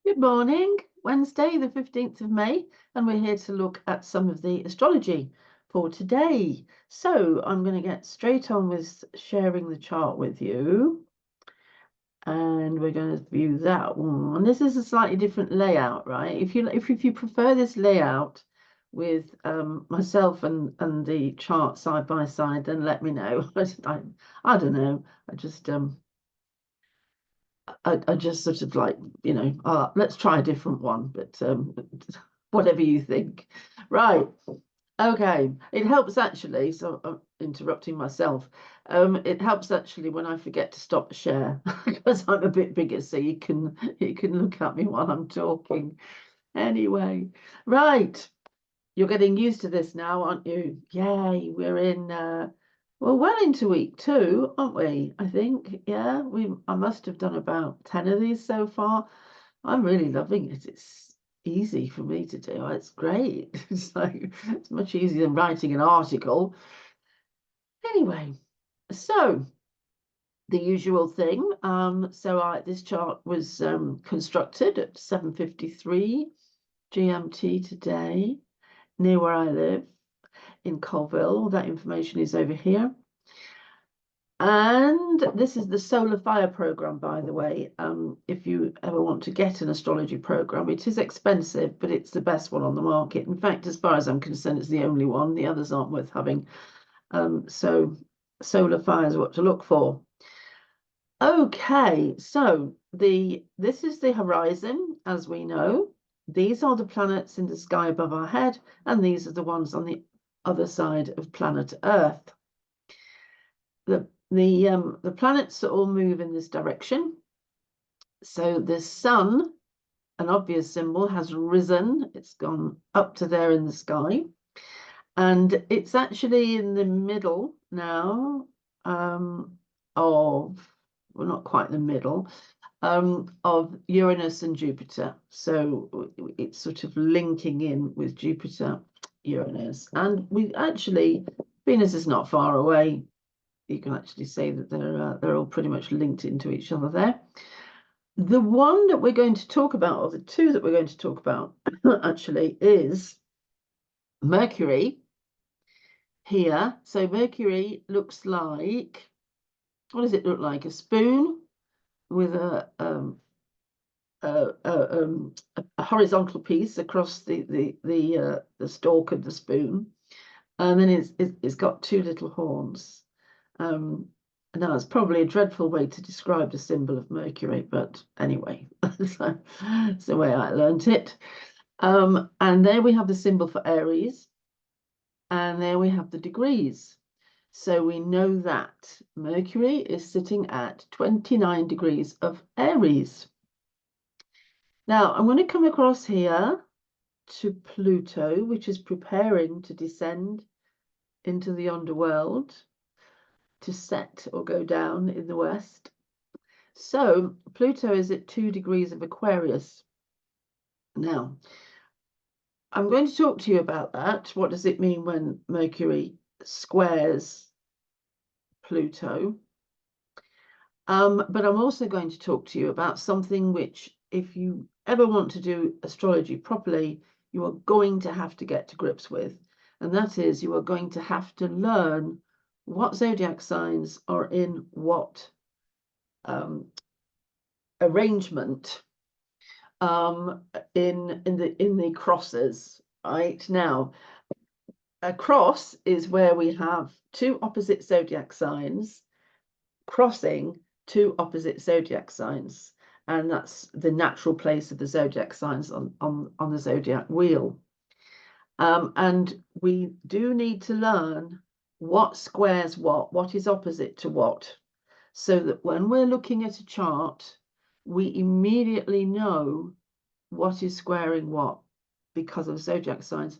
Good morning, Wednesday, the 15th of May, and we're here to look at some of the astrology for today. So I'm going to get straight on with sharing the chart with you, and we're going to view that one. This is a slightly different layout, right? If you prefer this layout with myself and the chart side by side, then let me know. I don't know. I just sort of like, let's try a different one, but whatever you think. Right. Okay. It helps actually. So I'm interrupting myself. It helps actually when I forget to stop the share because I'm a bit bigger, so you can look at me while I'm talking. Anyway, right. You're getting used to this now, aren't you? Yay, we're in well into week 2, aren't we? I think. Yeah, I must have done about 10 of these so far. I'm really loving it. It's easy for me to do. It's great. It's much easier than writing an article. Anyway, so the usual thing. This chart was constructed at 7:53 GMT today, near where I live in Colville. All that information is over here. And this is the Solar Fire program, by the way. If you ever want to get an astrology program, it is expensive, but it's the best one on the market. In fact, as far as I'm concerned, it's the only one. The others aren't worth having. So Solar Fire is what to look for. Okay, so this is the horizon, as we know. These are the planets in the sky above our head, and these are the ones on the other side of planet Earth. The planets all move in this direction. So the sun, an obvious symbol, has risen. It's gone up to there in the sky. And it's actually in the middle now well, not quite the middle, of Uranus and Jupiter. So it's sort of linking in with Jupiter, Uranus. And Venus is not far away. You can actually say that they're all pretty much linked into each other there. The one that we're going to talk about, or the two that we're going to talk about, actually, is Mercury here. So Mercury looks like, what does it look like? A spoon with a horizontal piece across the stalk of the spoon, and then it's got two little horns. Now, it's probably a dreadful way to describe the symbol of Mercury, but anyway, it's the way I learned it. And there we have the symbol for Aries, and there we have the degrees. So we know that Mercury is sitting at 29 degrees of Aries. Now, I'm going to come across here to Pluto, which is preparing to descend into the underworld, to set or go down in the west. So Pluto is at 2 degrees of Aquarius. Now, I'm going to talk to you about that. What does it mean when Mercury squares Pluto? But I'm also going to talk to you about something which, if you ever want to do astrology properly, you are going to have to get to grips with. And that is, you are going to have to learn what zodiac signs are in what arrangement in the crosses. Right now, a cross is where we have two opposite zodiac signs crossing two opposite zodiac signs, and that's the natural place of the zodiac signs on the zodiac wheel. And we do need to learn what squares what is opposite to what, so that when we're looking at a chart, we immediately know what is squaring what because of zodiac signs.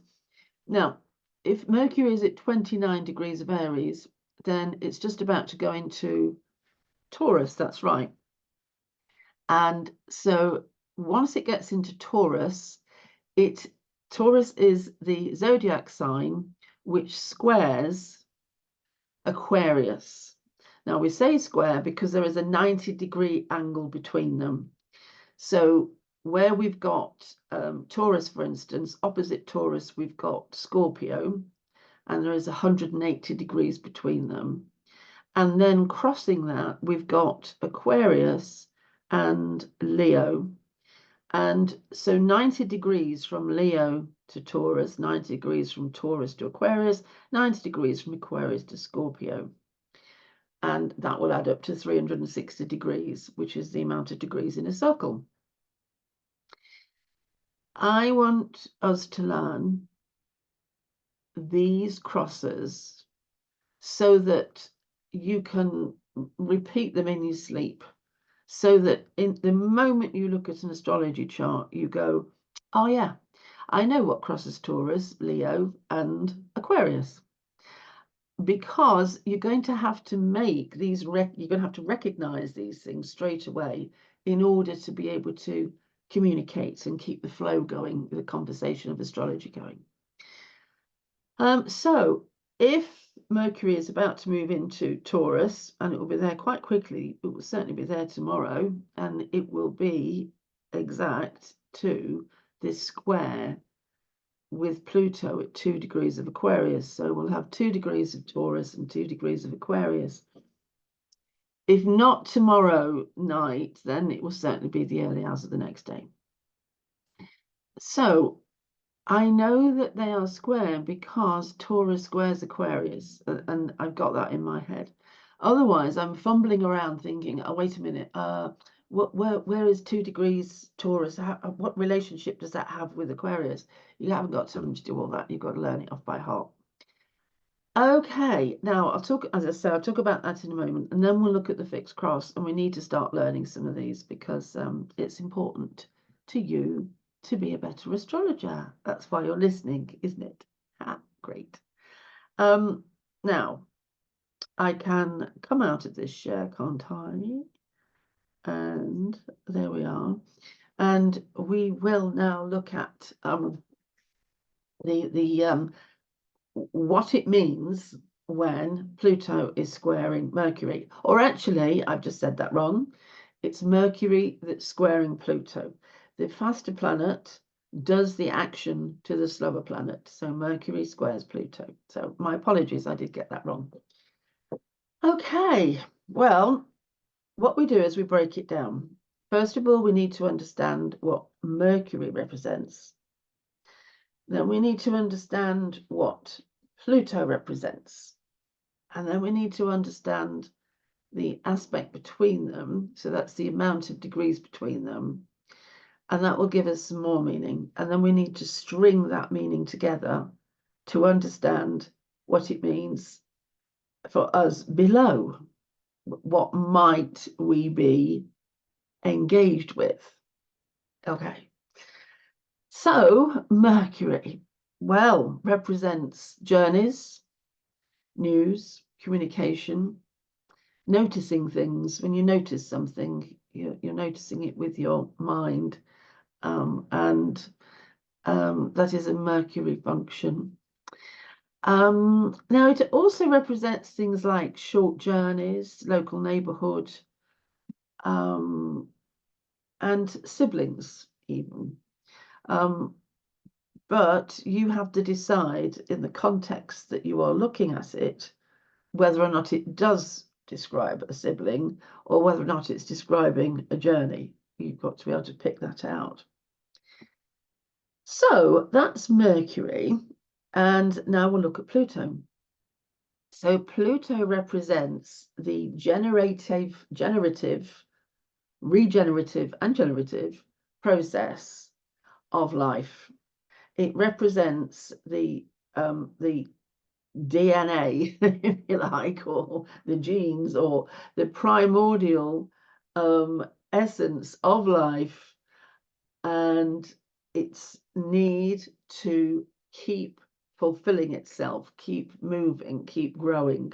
Now, if Mercury is at 29 degrees of Aries, then it's just about to go into Taurus, that's right. And so once it gets into Taurus, Taurus is the zodiac sign which squares Aquarius. Now we say square because there is a 90-degree angle between them. So where we've got Taurus, for instance, opposite Taurus, we've got Scorpio, and there is 180 degrees between them. And then crossing that, we've got Aquarius and Leo. And so 90 degrees from Leo to Taurus, 90 degrees from Taurus to Aquarius, 90 degrees from Aquarius to Scorpio. And that will add up to 360 degrees, which is the amount of degrees in a circle. I want us to learn these crosses so that you can repeat them in your sleep, so that in the moment you look at an astrology chart, you go, oh yeah, I know what crosses Taurus, Leo, and Aquarius. Because you're going to have to make these, you're going to have to recognize these things straight away in order to be able to communicate and keep the flow going, the conversation of astrology going. So if Mercury is about to move into Taurus, and it will be there quite quickly, it will certainly be there tomorrow, and it will be exact to this square with Pluto at 2 degrees of Aquarius. So we'll have 2 degrees of Taurus and 2 degrees of Aquarius. If not tomorrow night, then it will certainly be the early hours of the next day. So I know that they are square because Taurus squares Aquarius, and I've got that in my head. Otherwise, I'm fumbling around thinking, oh, wait a minute, where is 2 degrees Taurus? What relationship does that have with Aquarius? You haven't got time to do all that. You've got to learn it off by heart. Okay, now I'll talk, as I say, I'll talk about that in a moment, and then we'll look at the fixed cross, and we need to start learning some of these because it's important to you to be a better astrologer. That's why you're listening, isn't it? Great. Now, I can come out of this share, can't I? And there we are. And we will now look at what it means when Pluto is squaring Mercury. Or actually, I've just said that wrong. It's Mercury that's squaring Pluto. The faster planet does the action to the slower planet. So Mercury squares Pluto. So my apologies, I did get that wrong. Okay, well, what we do is we break it down. First of all, we need to understand what Mercury represents. Then we need to understand what Pluto represents. And then we need to understand the aspect between them. So that's the amount of degrees between them. And that will give us some more meaning. And then we need to string that meaning together to understand what it means for us below. What might we be engaged with? Okay. So Mercury, well, represents journeys, news, communication, noticing things. When you notice something, you're noticing it with your mind. And that is a Mercury function. Now, it also represents things like short journeys, local neighborhood, and siblings even. But you have to decide in the context that you are looking at it, whether or not it does describe a sibling or whether or not it's describing a journey. You've got to be able to pick that out. So that's Mercury. And now we'll look at Pluto. So Pluto represents the generative, regenerative, and generative process of life. It represents the DNA, if you like, or the genes, or the primordial essence of life, and its need to keep fulfilling itself, keep moving, keep growing.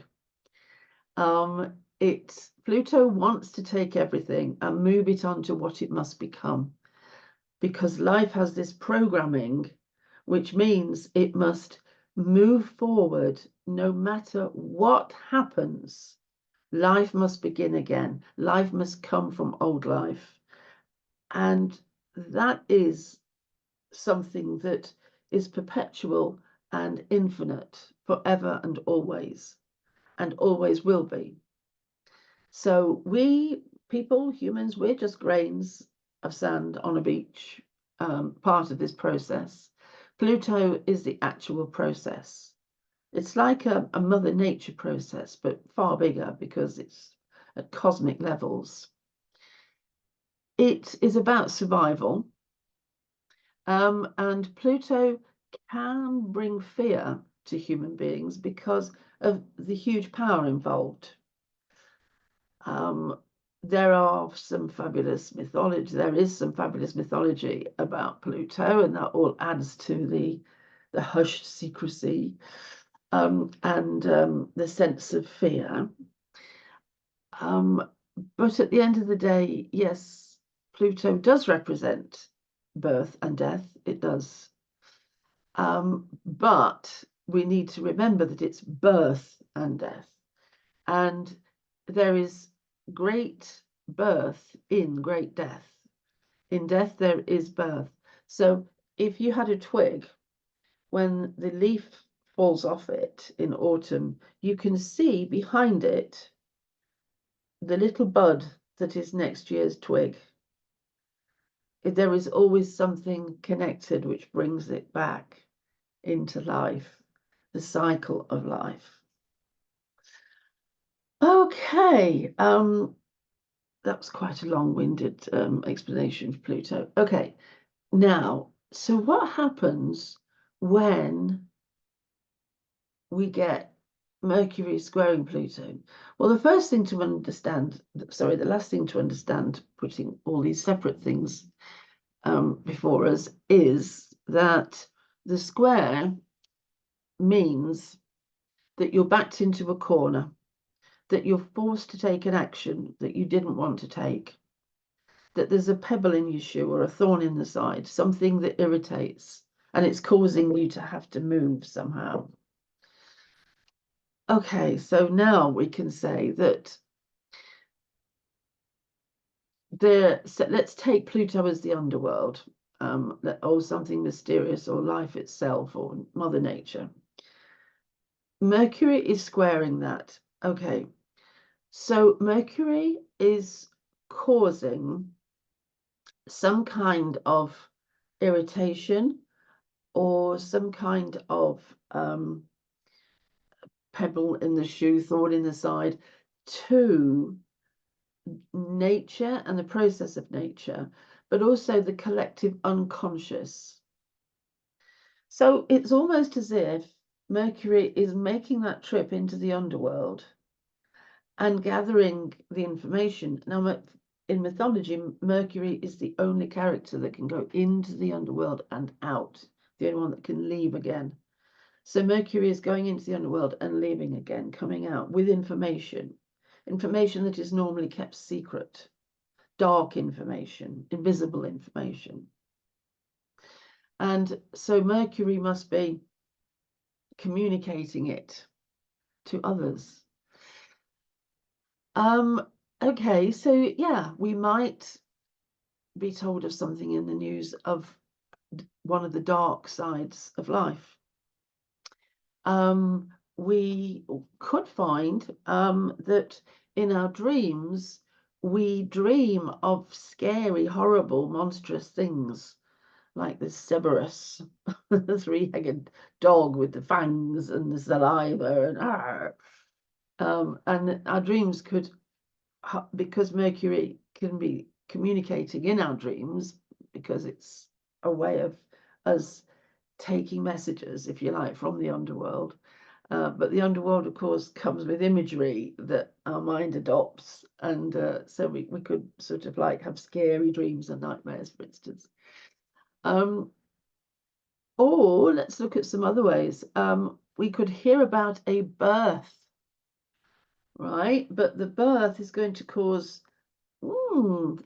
Pluto wants to take everything and move it on to what it must become, because life has this programming, which means it must move forward no matter what happens. Life must begin again. Life must come from old life. And that is something that is perpetual and infinite forever and always will be. So we people, humans, we're just grains of sand on a beach, part of this process. Pluto is the actual process. It's like a Mother Nature process, but far bigger because it's at cosmic levels. It is about survival. And Pluto can bring fear to human beings because of the huge power involved. There are some fabulous mythology. There is some fabulous mythology about Pluto, and that all adds to the hushed secrecy and the sense of fear. But at the end of the day, yes, Pluto does represent birth and death. It does. But we need to remember that it's birth and death. And there is great birth in great death. In death, there is birth. So if you had a twig, when the leaf falls off it in autumn, you can see behind it the little bud that is next year's twig. There is always something connected which brings it back into life, the cycle of life. Okay, that was quite a long-winded explanation of Pluto. Okay, now, so what happens when we get Mercury squaring Pluto? Well, the first thing to understand, sorry, the last thing to understand, putting all these separate things before us, is that the square means that you're backed into a corner, that you're forced to take an action that you didn't want to take, that there's a pebble in your shoe or a thorn in the side, something that irritates, and it's causing you to have to move somehow. Okay, so now we can say that let's take Pluto as the underworld, or something mysterious, or life itself, or Mother Nature. Mercury is squaring that. Okay, so Mercury is causing some kind of irritation or some kind of pebble in the shoe, thorn in the side, to nature and the process of nature, but also the collective unconscious. So it's almost as if Mercury is making that trip into the underworld and gathering the information. Now, in mythology, Mercury is the only character that can go into the underworld and out, the only one that can leave again. So Mercury is going into the underworld and leaving again, coming out with information that is normally kept secret, dark information, invisible information. And so Mercury must be communicating it to others. Okay, so yeah, we might be told of something in the news of one of the dark sides of life. We could find that in our dreams, we dream of scary, horrible, monstrous things, like the Cerberus, the three-headed dog with the fangs and the saliva, and our dreams could, because Mercury can be communicating in our dreams, because it's a way of us taking messages, if you like, from the underworld. But the underworld, of course, comes with imagery that our mind adopts. And so we could sort of like have scary dreams and nightmares, for instance. Or let's look at some other ways. We could hear about a birth, right? But the birth is going to cause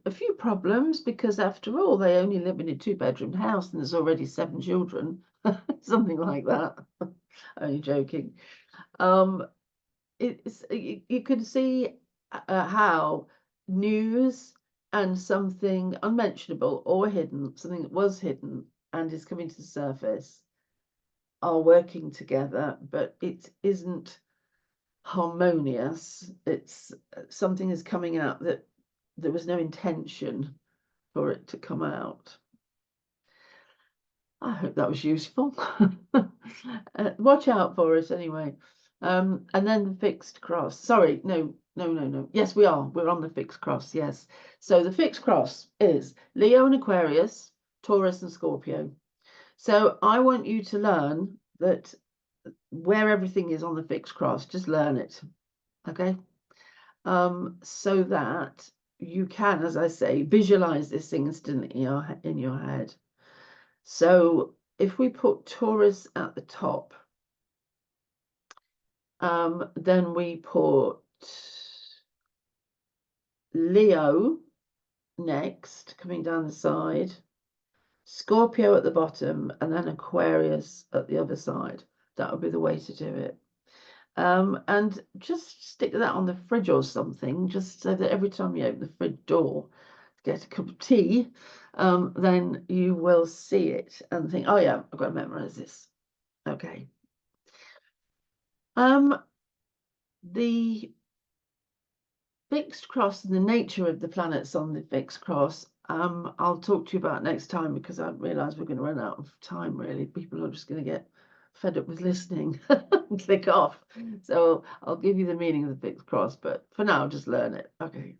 a few problems, because after all, they only live in a 2-bedroom house and there's already 7 children, something like that. Only joking. You can see how news and something unmentionable or hidden, something that was hidden and is coming to the surface, are working together, but it isn't harmonious. It's something is coming out that there was no intention for it to come out. I hope that was useful. Watch out for it anyway. And then the fixed cross. Sorry, no. Yes, we are. We're on the fixed cross. Yes. So the fixed cross is Leo and Aquarius, Taurus and Scorpio. So I want you to learn that where everything is on the fixed cross, just learn it. Okay. So that you can, as I say, visualize this instant in your head. So if we put Taurus at the top, then we put Leo next, coming down the side, Scorpio at the bottom, and then Aquarius at the other side. That would be the way to do it. And just stick that on the fridge or something, just so that every time you open the fridge door to get a cup of tea, then you will see it and think, oh yeah, I've got to memorize this. Okay. The fixed cross and the nature of the planets on the fixed cross, I'll talk to you about next time, because I realise we're going to run out of time, really. People are just going to get fed up with listening and click off. So I'll give you the meaning of the fixed cross, but for now, just learn it. Okay.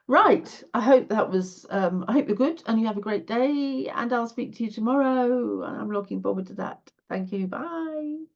Right. I hope that was, I hope you're good and you have a great day, and I'll speak to you tomorrow. And I'm looking forward to that. Thank you. Bye.